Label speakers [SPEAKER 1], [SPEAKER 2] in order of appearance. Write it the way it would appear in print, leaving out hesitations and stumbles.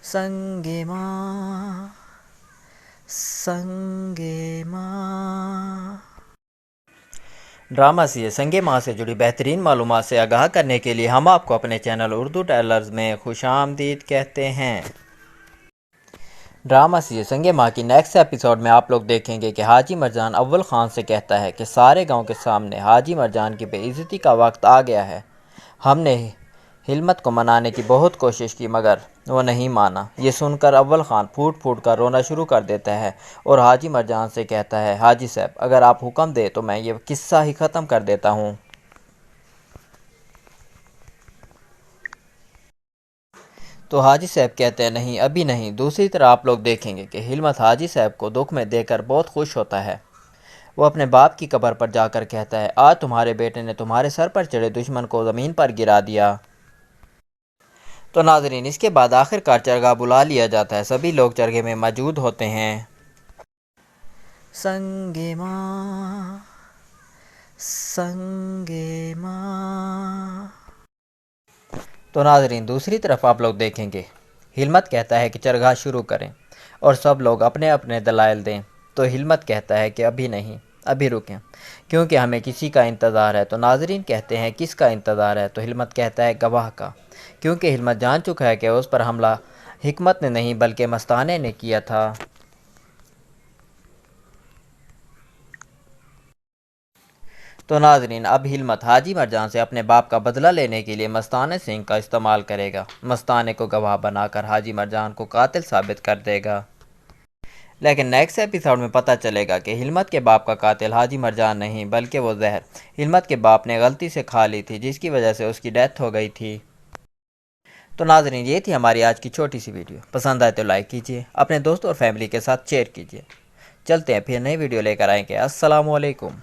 [SPEAKER 1] संग माँ संग माँ। ड्रामा सीरीज संग माँ से जुड़ी बेहतरीन मालूमात से आगाह करने के लिए हम आपको अपने चैनल उर्दू टेलर्स में खुशामदीद कहते हैं। ड्रामा सीरीज संग माँ की नेक्स्ट एपिसोड में आप लोग देखेंगे कि हाजी मरजान अव्वल खान से कहता है कि सारे गांव के सामने हाजी मरजान की बेइज्जती का वक्त आ गया है। हमने हिलमत को मनाने की बहुत कोशिश की मगर वो नहीं माना। ये सुनकर अव्वल खान फूट फूट कर रोना शुरू कर देता है और हाजी मरजान से कहता है, हाजी साहब अगर आप हुक्म दे तो मैं ये किस्सा ही ख़त्म कर देता हूँ। तो हाजी साहब कहते हैं, नहीं अभी नहीं। दूसरी तरफ आप लोग देखेंगे कि हिलमत हाजी साहब को दुख में देखकर बहुत खुश होता है। वो अपने बाप की कब्र पर जाकर कहता है, आज तुम्हारे बेटे ने तुम्हारे सर पर चढ़े दुश्मन को ज़मीन पर गिरा दिया। तो नाजरीन, इसके बाद आखिरकार चरगा बुला लिया जाता है। सभी लोग चरगे में मौजूद होते हैं। संगे माँ संगे माँ। तो नाजरीन, दूसरी तरफ आप लोग देखेंगे हिलमत कहता है कि चरगाह शुरू करें और सब लोग अपने अपने दलाइल दें। तो हिलमत कहता है कि अभी नहीं, अभी रुकें क्योंकि हमें किसी का इंतज़ार है। तो नाजरीन कहते हैं, किसका इंतज़ार है? तो हिलमत कहता है, गवाह का, क्योंकि हिलमत जान चुका है कि उस पर हमला हिकमत ने नहीं बल्कि मस्ताने ने किया था। तो नाजरीन, अब हिलमत हाजी मरजान से अपने बाप का बदला लेने के लिए मस्ताने सिंह का इस्तेमाल करेगा। मस्ताने को गवाह बनाकर हाजी मरजान को कातिल साबित कर देगा। लेकिन नेक्स्ट एपिसोड में पता चलेगा कि हिलमत के बाप का कातिल हाजी मरजान नहीं बल्कि वो जहर हिलमत के बाप ने गलती से खा ली थी, जिसकी वजह से उसकी डेथ हो गई थी। तो नाजरीन, ये थी हमारी आज की छोटी सी वीडियो। पसंद आए तो लाइक कीजिए, अपने दोस्तों और फैमिली के साथ शेयर कीजिए। चलते हैं, फिर नई वीडियो लेकर आएंगे। अस्सलाम वालेकुम।